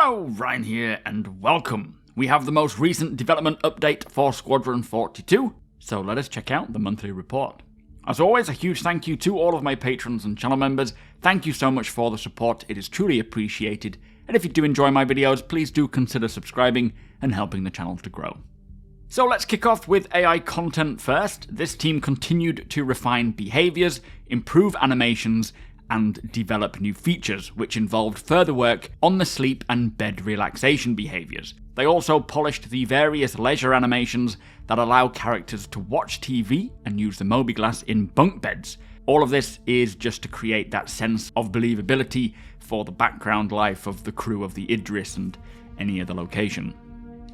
Hello, Ryan here, and welcome. We have the most recent development update for Squadron 42, so let us check out the monthly report. As always, a huge thank you to all of my patrons and channel members. Thank you so much for the support, it is truly appreciated. And if you do enjoy my videos, please do consider subscribing and helping the channel to grow. So let's kick off with AI content first. This team continued to refine behaviours, improve animations, and develop new features, which involved further work on the sleep and bed relaxation behaviours. They also polished the various leisure animations that allow characters to watch TV and use the mobiGlass in bunk beds. All of this is just to create that sense of believability for the background life of the crew of the Idris and any other location.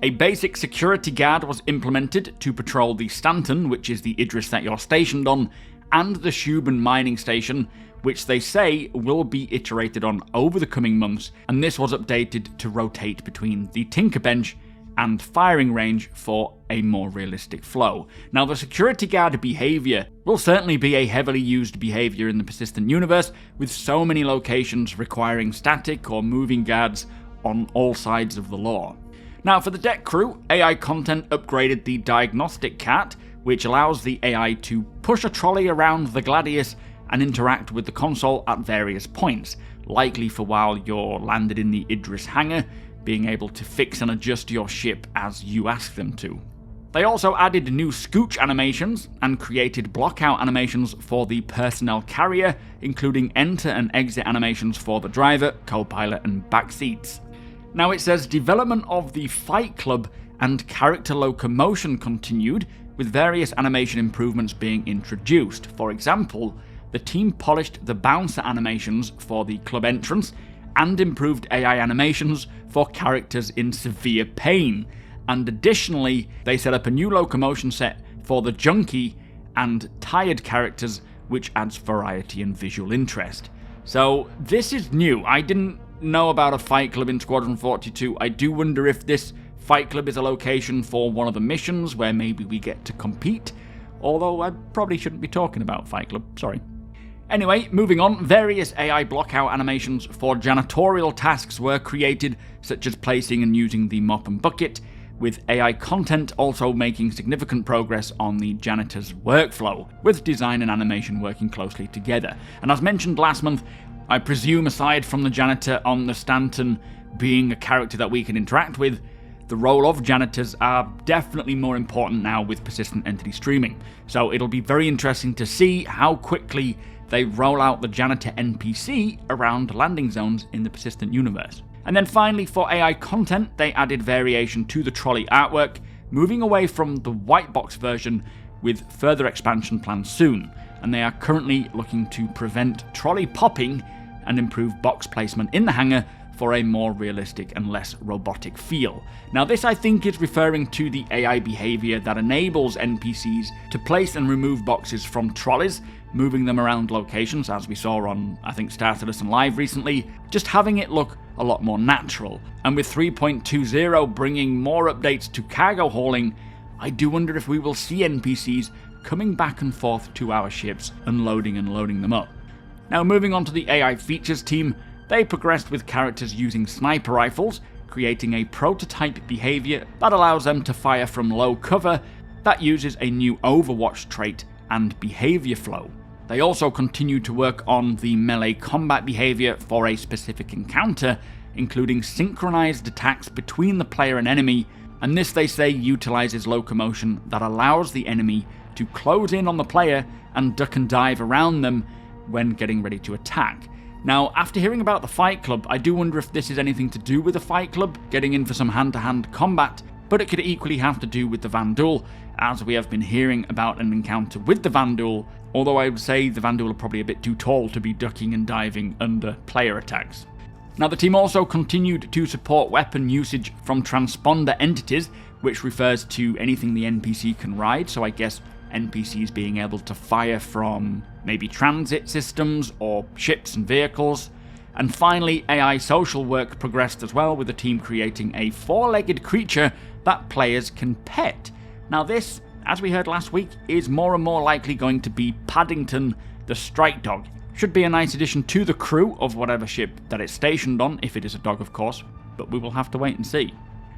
A basic security guard was implemented to patrol the Stanton, which is the Idris that you're stationed on, and the Shuban mining station, which they say will be iterated on over the coming months, and this was updated to rotate between the Tinker Bench and firing range for a more realistic flow. Now, the security guard behaviour will certainly be a heavily used behaviour in the persistent universe, with so many locations requiring static or moving guards on all sides of the lore. Now, for the deck crew, AI content upgraded the diagnostic cat, which allows the AI to push a trolley around the Gladius and interact with the console at various points, likely for while you're landed in the Idris hangar, being able to fix and adjust your ship as you ask them to. They also added new scooch animations and created blockout animations for the personnel carrier, including enter and exit animations for the driver, co-pilot and back seats. Now it says development of the Fight Club and character locomotion continued, with various animation improvements being introduced. For example, the team polished the bouncer animations for the club entrance and improved AI animations for characters in severe pain. And additionally, they set up a new locomotion set for the junkie and tired characters, which adds variety and visual interest. So this is new. I didn't know about a fight club in Squadron 42. I do wonder if this fight club is a location for one of the missions where maybe we get to compete. Although I probably shouldn't be talking about fight club, sorry. Anyway, moving on, various AI blockout animations for janitorial tasks were created, such as placing and using the mop and bucket, with AI content also making significant progress on the janitor's workflow, with design and animation working closely together. And as mentioned last month, I presume aside from the janitor on the Stanton being a character that we can interact with, the role of janitors are definitely more important now with persistent entity streaming. So it'll be very interesting to see how quickly they roll out the janitor NPC around landing zones in the persistent universe. And then finally, for AI content, they added variation to the trolley artwork, moving away from the white box version with further expansion planned soon. And they are currently looking to prevent trolley popping and improve box placement in the hangar for a more realistic and less robotic feel. Now this, I think, is referring to the AI behaviour that enables NPCs to place and remove boxes from trolleys, moving them around locations, as we saw on, I think, Star Citizen Live recently, just having it look a lot more natural. And with 3.20 bringing more updates to cargo hauling, I do wonder if we will see NPCs coming back and forth to our ships, unloading and loading them up. Now moving on to the AI features team, they progressed with characters using sniper rifles, creating a prototype behaviour that allows them to fire from low cover that uses a new Overwatch trait and behaviour flow. They also continue to work on the melee combat behaviour for a specific encounter, including synchronized attacks between the player and enemy, and this, they say, utilizes locomotion that allows the enemy to close in on the player and duck and dive around them when getting ready to attack. Now, after hearing about the Fight Club, I do wonder if this is anything to do with the Fight Club, getting in for some hand-to-hand combat, but it could equally have to do with the Vanduul, as we have been hearing about an encounter with the Vanduul, although I would say the Vanduul are probably a bit too tall to be ducking and diving under player attacks. Now, the team also continued to support weapon usage from transponder entities, which refers to anything the NPC can ride, so I guess NPCs being able to fire from maybe transit systems or ships and vehicles. And finally, AI social work progressed as well, with the team creating a four-legged creature that players can pet. Now this, as we heard last week, is more and more likely going to be Paddington the Strike Dog. Should be a nice addition to the crew of whatever ship that it's stationed on, if it is a dog of course. but we will have to wait and see.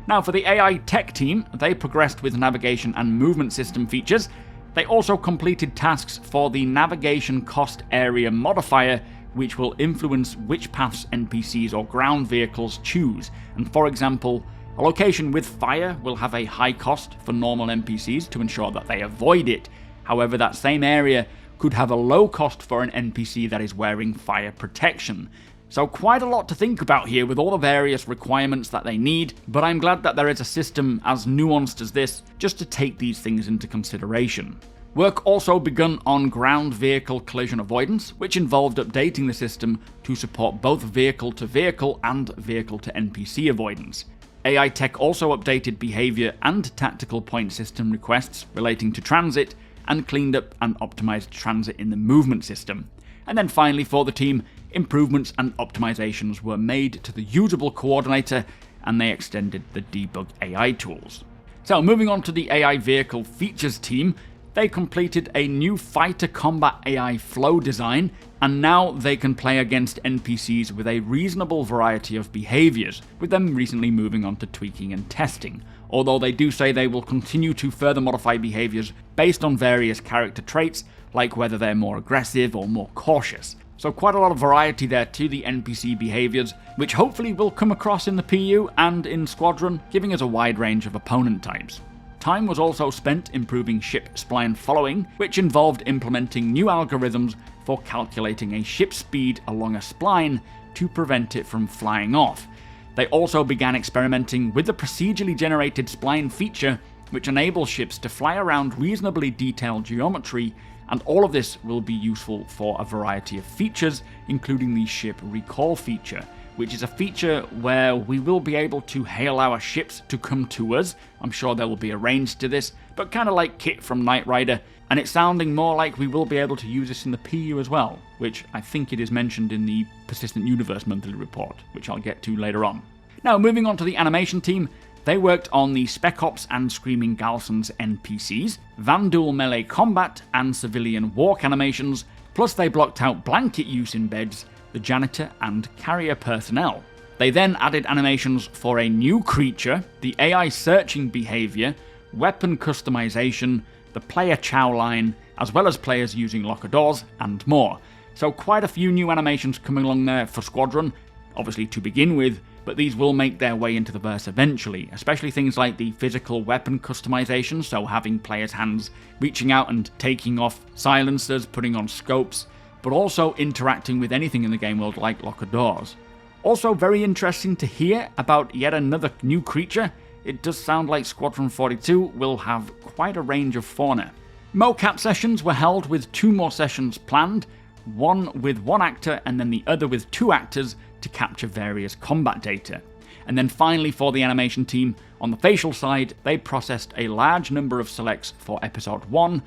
Now for the AI tech team, they progressed with navigation and movement system features. They also completed tasks for the navigation cost area modifier, which will influence which paths NPCs or ground vehicles choose. And for example, a location with fire will have a high cost for normal NPCs to ensure that they avoid it. However, that same area could have a low cost for an NPC that is wearing fire protection. So quite a lot to think about here with all the various requirements that they need, but I'm glad that there is a system as nuanced as this just to take these things into consideration. Work also begun on ground vehicle collision avoidance, which involved updating the system to support both vehicle-to-vehicle and vehicle-to-NPC avoidance. AI Tech also updated behavior and tactical point system requests relating to transit, and cleaned up and optimized transit in the movement system. And then finally for the team, improvements and optimizations were made to the usable coordinator, and they extended the debug AI tools. So moving on to the AI vehicle features team, they completed a new fighter combat AI flow design, and now they can play against NPCs with a reasonable variety of behaviors, with them recently moving on to tweaking and testing. Although they do say they will continue to further modify behaviors based on various character traits, like whether they're more aggressive or more cautious. So quite a lot of variety there to the NPC behaviors, which hopefully will come across in the PU and in Squadron, giving us a wide range of opponent types. Time was also spent improving ship spline following, which involved implementing new algorithms for calculating a ship's speed along a spline to prevent it from flying off. They also began experimenting with the procedurally generated spline feature, which enables ships to fly around reasonably detailed geometry, and all of this will be useful for a variety of features, including the ship recall feature, which is a feature where we will be able to hail our ships to come to us. I'm sure there will be a range to this, but kind of like Kit from Knight Rider, and it's sounding more like we will be able to use this in the PU as well, which I think it is mentioned in the Persistent Universe monthly report, which I'll get to later on. Now moving on to the animation team, they worked on the Spec Ops and Screaming Galsons NPCs, Vanduul melee combat and civilian walk animations, plus they blocked out blanket use in beds, the janitor and carrier personnel. They then added animations for a new creature, the AI searching behavior, weapon customization, the player chow line, as well as players using locker doors, and more. So quite a few new animations coming along there for Squadron, obviously to begin with, but these will make their way into the verse eventually, especially things like the physical weapon customization, so having players' hands reaching out and taking off silencers, putting on scopes, but also interacting with anything in the game world like locker doors. Also very interesting to hear about yet another new creature. It does sound like Squadron 42 will have quite a range of fauna. Mocap sessions were held with 2 more sessions planned, one with 1 actor and then the other with 2 actors to capture various combat data. And then finally for the animation team, on the facial side, they processed a large number of selects for episode 1,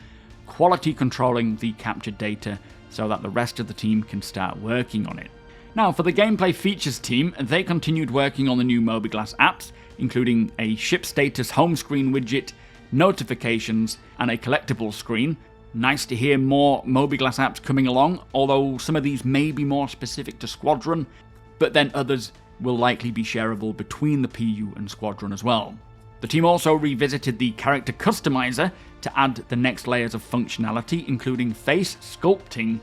quality controlling the captured data so that the rest of the team can start working on it. Now for the gameplay features team, they continued working on the new Mobiglass apps, including a ship status home screen widget, notifications, and a collectible screen. Nice to hear more Mobiglass apps coming along, although some of these may be more specific to Squadron, but then others will likely be shareable between the PU and Squadron as well. The team also revisited the character customizer to add the next layers of functionality, including face sculpting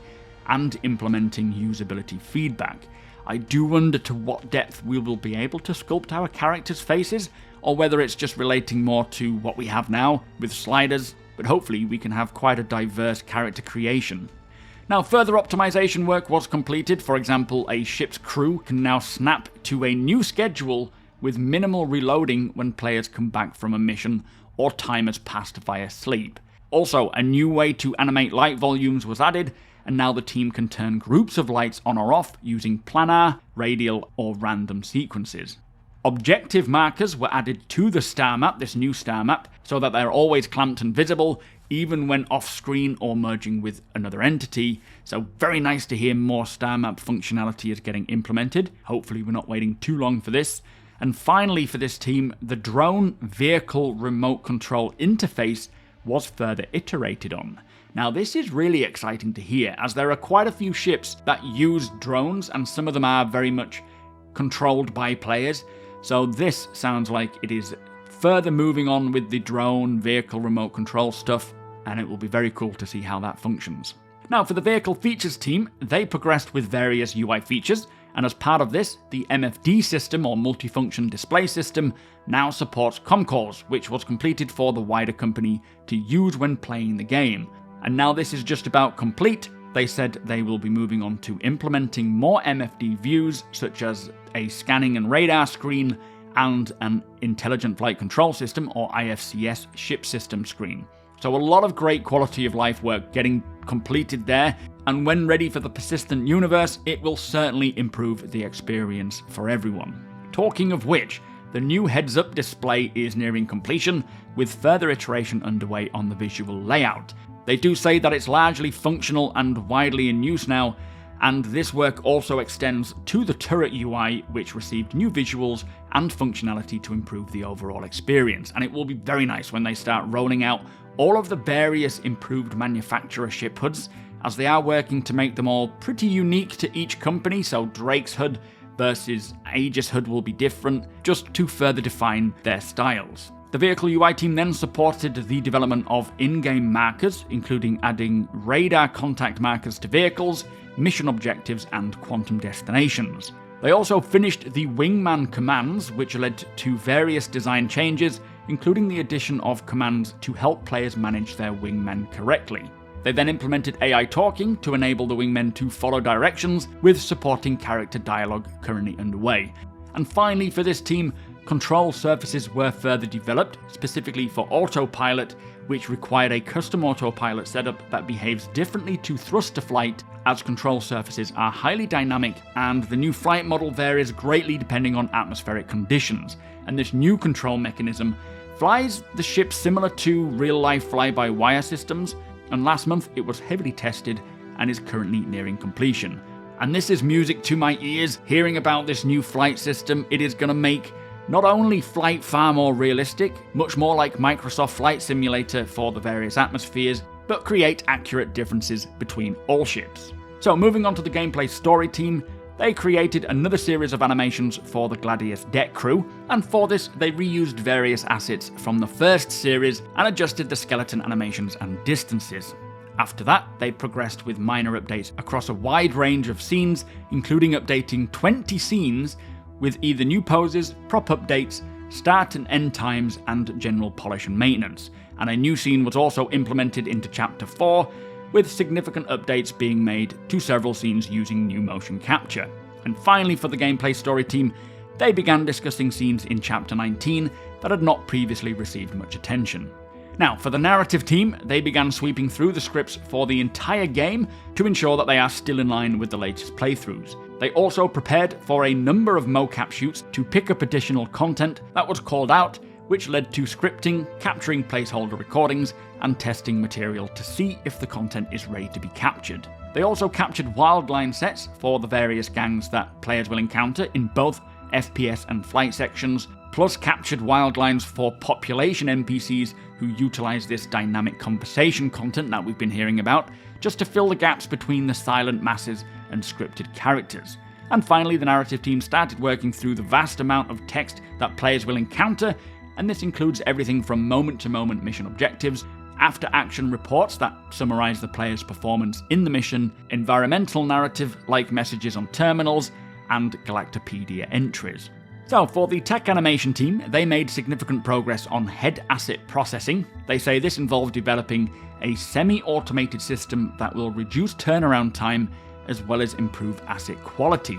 and implementing usability feedback. I do wonder to what depth we will be able to sculpt our characters' faces, or whether it's just relating more to what we have now with sliders, but hopefully we can have quite a diverse character creation. Now further optimization work was completed. For example, a ship's crew can now snap to a new schedule with minimal reloading when players come back from a mission or time has passed via sleep. Also, a new way to animate light volumes was added, and now the team can turn groups of lights on or off using planar, radial, or random sequences. Objective markers were added to the star map, this new star map, so that they're always clamped and visible, even when off-screen or merging with another entity. So very nice to hear more star map functionality is getting implemented. Hopefully we're not waiting too long for this. And finally for this team, the drone vehicle remote control interface was further iterated on. Now this is really exciting to hear, as there are quite a few ships that use drones, and some of them are very much controlled by players. So this sounds like it is further moving on with the drone, vehicle remote control stuff, and it will be very cool to see how that functions. Now for the vehicle features team, they progressed with various UI features, and as part of this, the MFD system, or multifunction display system, now supports comcalls, which was completed for the wider company to use when playing the game. And now this is just about complete. They said they will be moving on to implementing more MFD views, such as a scanning and radar screen, and an Intelligent Flight Control System, or IFCS, ship system screen. So a lot of great quality of life work getting completed there, and when ready for the persistent universe, it will certainly improve the experience for everyone. Talking of which, the new heads-up display is nearing completion, with further iteration underway on the visual layout. They do say that it's largely functional and widely in use now, and this work also extends to the turret UI, which received new visuals and functionality to improve the overall experience. And it will be very nice when they start rolling out all of the various improved manufacturer ship hoods, as they are working to make them all pretty unique to each company, so Drake's HUD versus Aegis HUD will be different, just to further define their styles. The vehicle UI team then supported the development of in-game markers, including adding radar contact markers to vehicles, mission objectives, and quantum destinations. They also finished the wingman commands, which led to various design changes, including the addition of commands to help players manage their wingmen correctly. They then implemented AI talking to enable the wingmen to follow directions, with supporting character dialogue currently underway. And finally, for this team, control surfaces were further developed, specifically for autopilot, which required a custom autopilot setup that behaves differently to thruster flight, as control surfaces are highly dynamic and the new flight model varies greatly depending on atmospheric conditions. And this new control mechanism flies the ship similar to real-life fly-by-wire systems, and last month it was heavily tested and is currently nearing completion. And this is music to my ears, hearing about this new flight system. It is going to make not only flight far more realistic, much more like Microsoft Flight Simulator for the various atmospheres, but create accurate differences between all ships. So moving on to the gameplay story team, they created another series of animations for the Gladius deck crew, and for this they reused various assets from the first series and adjusted the skeleton animations and distances. After that, they progressed with minor updates across a wide range of scenes, including updating 20 scenes with either new poses, prop updates, start and end times, and general polish and maintenance. And a new scene was also implemented into Chapter 4, with significant updates being made to several scenes using new motion capture. And finally, for the gameplay story team, they began discussing scenes in Chapter 19 that had not previously received much attention. Now, for the narrative team, they began sweeping through the scripts for the entire game to ensure that they are still in line with the latest playthroughs. They also prepared for a number of mocap shoots to pick up additional content that was called out, which led to scripting, capturing placeholder recordings, and testing material to see if the content is ready to be captured. They also captured wildline sets for the various gangs that players will encounter in both FPS and flight sections, plus captured wildlines for population NPCs who utilize this dynamic conversation content that we've been hearing about, just to fill the gaps between the silent masses and scripted characters. And finally, the narrative team started working through the vast amount of text that players will encounter, and this includes everything from moment-to-moment mission objectives, after-action reports that summarize the player's performance in the mission, environmental narrative like messages on terminals, and Galactopedia entries. So for the tech animation team, they made significant progress on head asset processing. They say this involved developing a semi-automated system that will reduce turnaround time as well as improve asset quality.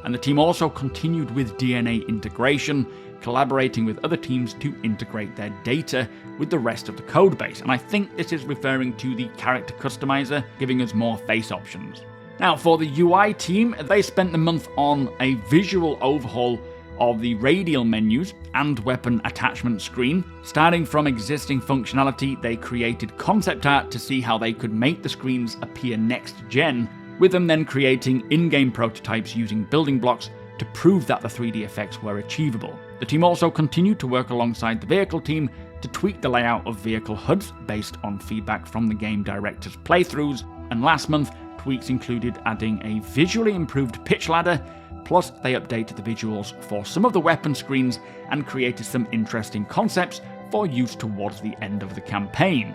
And the team also continued with DNA integration, collaborating with other teams to integrate their data with the rest of the codebase. And I think this is referring to the character customizer, giving us more face options. Now for the UI team, they spent the month on a visual overhaul of the radial menus and weapon attachment screen. Starting from existing functionality, they created concept art to see how they could make the screens appear next gen, with them then creating in-game prototypes using building blocks to prove that the 3D effects were achievable. The team also continued to work alongside the vehicle team to tweak the layout of vehicle HUDs based on feedback from the game director's playthroughs, and last month, tweaks included adding a visually improved pitch ladder, plus they updated the visuals for some of the weapon screens and created some interesting concepts for use towards the end of the campaign.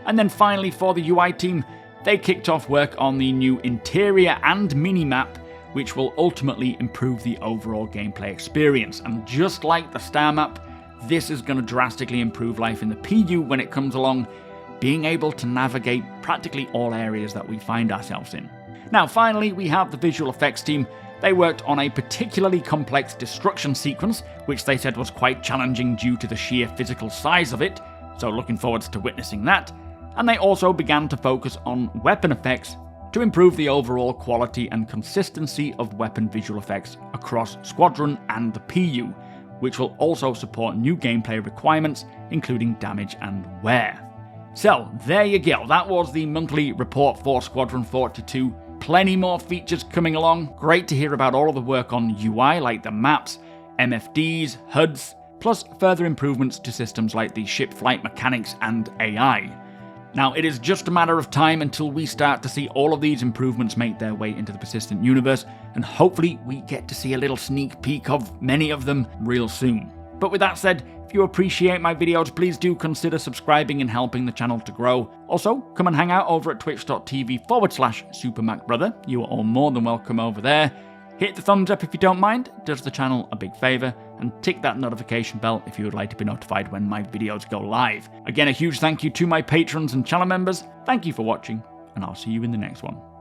And then finally for the UI team, they kicked off work on the new interior and minimap, which will ultimately improve the overall gameplay experience. And just like the Starmap, this is going to drastically improve life in the PU when it comes along, being able to navigate practically all areas that we find ourselves in. Now finally, we have the visual effects team. They worked on a particularly complex destruction sequence, which they said was quite challenging due to the sheer physical size of it, so looking forward to witnessing that. And they also began to focus on weapon effects to improve the overall quality and consistency of weapon visual effects across Squadron and the PU, which will also support new gameplay requirements, including damage and wear. So, there you go, that was the monthly report for Squadron 42. Plenty more features coming along. Great to hear about all of the work on UI like the maps, MFDs, HUDs, plus further improvements to systems like the ship flight mechanics and AI. Now, it is just a matter of time until we start to see all of these improvements make their way into the persistent universe, and hopefully we get to see a little sneak peek of many of them real soon. But with that said, if you appreciate my videos, please do consider subscribing and helping the channel to grow. Also, come and hang out over at twitch.tv/supermacbrother. You are all more than welcome over there. Hit the thumbs up if you don't mind, it does the channel a big favour, and tick that notification bell if you would like to be notified when my videos go live. Again, a huge thank you to my patrons and channel members. Thank you for watching, and I'll see you in the next one.